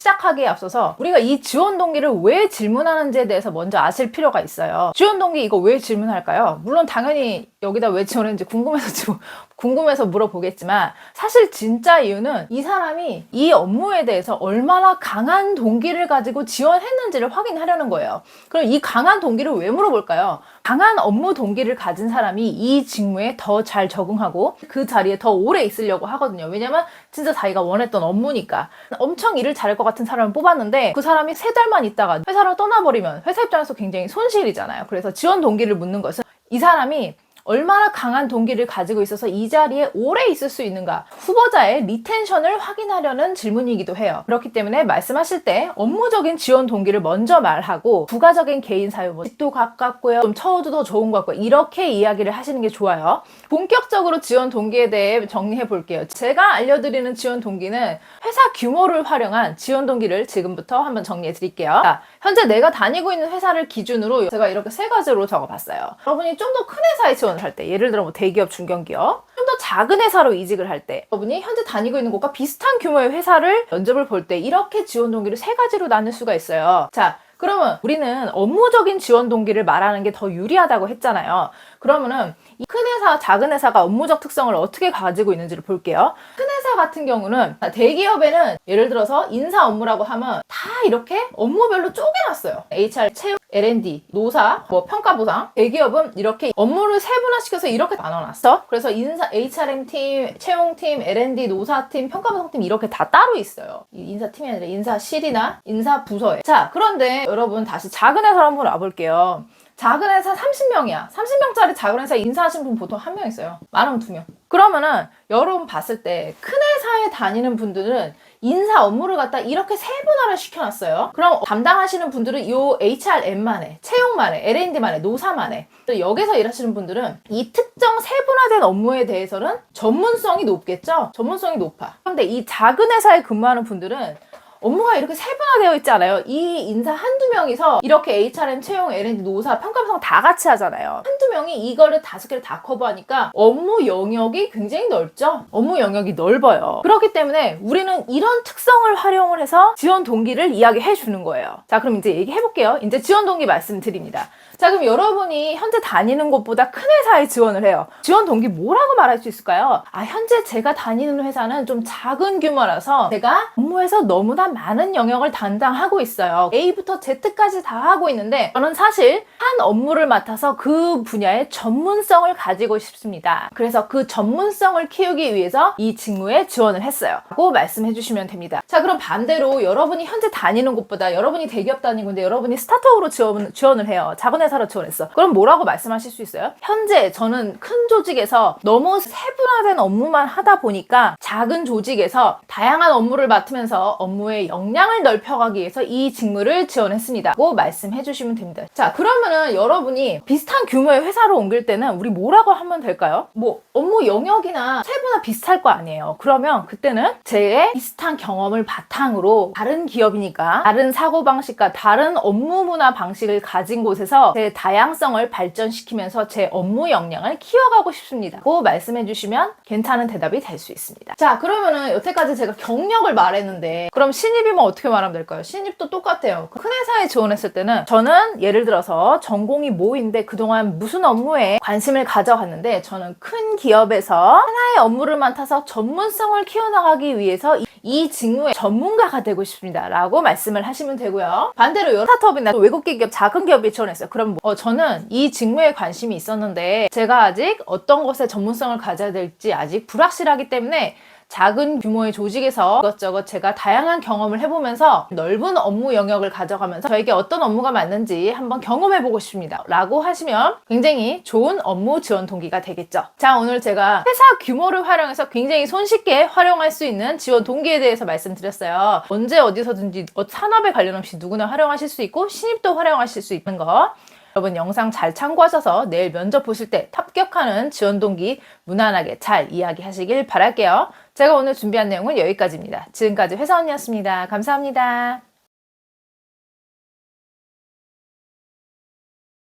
시작하기에 앞서서 우리가 이 지원 동기를 왜 질문하는지에 대해서 먼저 아실 필요가 있어요. 지원 동기 이거 왜 질문할까요? 물론 당연히 여기다 왜 지원했는지 궁금해서 물어보겠지만 사실 진짜 이유는 이 사람이 이 업무에 대해서 얼마나 강한 동기를 가지고 지원했는지를 확인하려는 거예요. 그럼 이 강한 동기를 왜 물어볼까요? 강한 업무 동기를 가진 사람이 이 직무에 더 잘 적응하고 그 자리에 더 오래 있으려고 하거든요. 왜냐면 진짜 자기가 원했던 업무니까. 엄청 일을 잘할 것 같은 사람을 뽑았는데 그 사람이 3달만 있다가 회사를 떠나버리면 회사 입장에서 굉장히 손실이잖아요. 그래서 지원 동기를 묻는 것은 이 사람이 얼마나 강한 동기를 가지고 있어서 이 자리에 오래 있을 수 있는가, 후보자의 리텐션을 확인하려는 질문이기도 해요. 그렇기 때문에 말씀하실 때 업무적인 지원 동기를 먼저 말하고 부가적인 개인 사유, 집도 가깝고요, 좀 처우도 더 좋은 것 같고 이렇게 이야기를 하시는 게 좋아요. 본격적으로 지원 동기에 대해 정리해 볼게요. 제가 알려드리는 지원 동기는 회사 규모를 활용한 지원 동기를 지금부터 한번 정리해 드릴게요. 자, 현재 내가 다니고 있는 회사를 기준으로 제가 이렇게 3가지로 적어봤어요. 여러분이 좀 더 큰 회사에 지원을 할 때, 예를 들어 뭐 대기업, 중견기업, 좀 더 작은 회사로 이직을 할 때, 여러분이 현재 다니고 있는 곳과 비슷한 규모의 회사를 면접을 볼 때 이렇게 지원 동기를 3가지로 나눌 수가 있어요. 자, 그러면 우리는 업무적인 지원 동기를 말하는 게 더 유리하다고 했잖아요. 그러면은 이 큰 회사, 작은 회사가 업무적 특성을 어떻게 가지고 있는지를 볼게요. 큰 회사 같은 경우는 대기업에는 예를 들어서 인사 업무라고 하면 다 이렇게 업무별로 쪼개놨어요. HR, 채용, L&D, 노사, 평가 보상. 대기업은 이렇게 업무를 세분화시켜서 이렇게 나눠놨어. 그래서 인사, HRM팀, 채용팀, L&D, 노사팀, 평가보상팀 이렇게 다 따로 있어요. 인사팀이 아니라 인사실이나 인사부서에. 자, 그런데 여러분 다시 작은 회사로 한번 와볼게요. 작은 회사 30명이야. 30명짜리 작은 회사 인사하시는 분 보통 1명 있어요. 많으면 2명. 그러면은 여러분 봤을 때 큰 회사에 다니는 분들은 인사 업무를 갖다 이렇게 세분화를 시켜놨어요. 그럼 담당하시는 분들은 이 HRM만 해, 채용만 해, L&D만 해, 노사만 해. 여기서 일하시는 분들은 이 특정 세분화된 업무에 대해서는 전문성이 높겠죠? 전문성이 높아. 그런데 이 작은 회사에 근무하는 분들은 업무가 이렇게 세분화되어 있지 않아요? 이 인사 1~2명이서 이렇게 HRM, 채용, L&D, 노사, 평가평 다 같이 하잖아요. 1~2명이 이거를 5개를 다 커버하니까 업무 영역이 굉장히 넓죠? 업무 영역이 넓어요. 그렇기 때문에 우리는 이런 특성을 활용을 해서 지원 동기를 이야기해 주는 거예요. 자, 그럼 이제 얘기해 볼게요. 이제 지원 동기 말씀드립니다. 자, 그럼 여러분이 현재 다니는 곳보다 큰 회사에 지원을 해요. 지원 동기 뭐라고 말할 수 있을까요? 아, 현재 제가 다니는 회사는 좀 작은 규모라서 제가 업무에서 너무나 많은 영역을 담당하고 있어요. A부터 Z까지 다 하고 있는데 저는 사실 한 업무를 맡아서 그 분야의 전문성을 가지고 싶습니다. 그래서 그 전문성을 키우기 위해서 이 직무에 지원을 했어요. 라고 말씀해 주시면 됩니다. 자, 그럼 반대로 여러분이 현재 다니는 곳보다 여러분이 대기업 다니고 있는데 여러분이 스타트업으로 지원을 해요. 작은 회사로 지원했어. 그럼 뭐라고 말씀하실 수 있어요? 현재 저는 큰 조직에서 너무 세분화된 업무만 하다 보니까 작은 조직에서 다양한 업무를 맡으면서 업무의 역량을 넓혀가기 위해서 이 직무를 지원했습니다. 라고 말씀해 주시면 됩니다. 자, 그러면은 여러분이 비슷한 규모의 회사로 옮길 때는 우리 뭐라고 하면 될까요? 뭐 업무 영역이나 세분화 비슷할 거 아니에요. 그러면 그때는 제 비슷한 경험을 바탕으로 다른 기업이니까 다른 사고방식과 다른 업무 문화 방식을 가진 곳에서 제 다양성을 발전시키면서 제 업무 역량을 키워가고 싶습니다. 라고 말씀해 주시면 괜찮은 대답이 될 수 있습니다. 자, 그러면은 여태까지 제가 경력을 말했는데 그럼 신입이면 어떻게 말하면 될까요? 신입도 똑같아요. 큰 회사에 지원했을 때는 저는 예를 들어서 전공이 뭐인데 그동안 무슨 업무에 관심을 가져갔는데 저는 큰 기업에서 하나의 업무를 맡아서 전문성을 키워나가기 위해서 이 직무의 전문가가 되고 싶습니다. 라고 말씀을 하시면 되고요. 반대로 스타트업이나 외국 기업, 작은 기업에 지원했어요. 그럼 저는 이 직무에 관심이 있었는데 제가 아직 어떤 것에 전문성을 가져야 될지 아직 불확실하기 때문에 작은 규모의 조직에서 이것저것 제가 다양한 경험을 해보면서 넓은 업무 영역을 가져가면서 저에게 어떤 업무가 맞는지 한번 경험해보고 싶습니다. 라고 하시면 굉장히 좋은 업무 지원 동기가 되겠죠. 자, 오늘 제가 회사 규모를 활용해서 굉장히 손쉽게 활용할 수 있는 지원 동기에 대해서 말씀드렸어요. 언제 어디서든지 산업에 관련 없이 누구나 활용하실 수 있고 신입도 활용하실 수 있는 거. 여러분 영상 잘 참고하셔서 내일 면접 보실 때 합격하는 지원 동기 무난하게 잘 이야기하시길 바랄게요. 제가 오늘 준비한 내용은 여기까지입니다. 지금까지 회사원이었습니다. 감사합니다.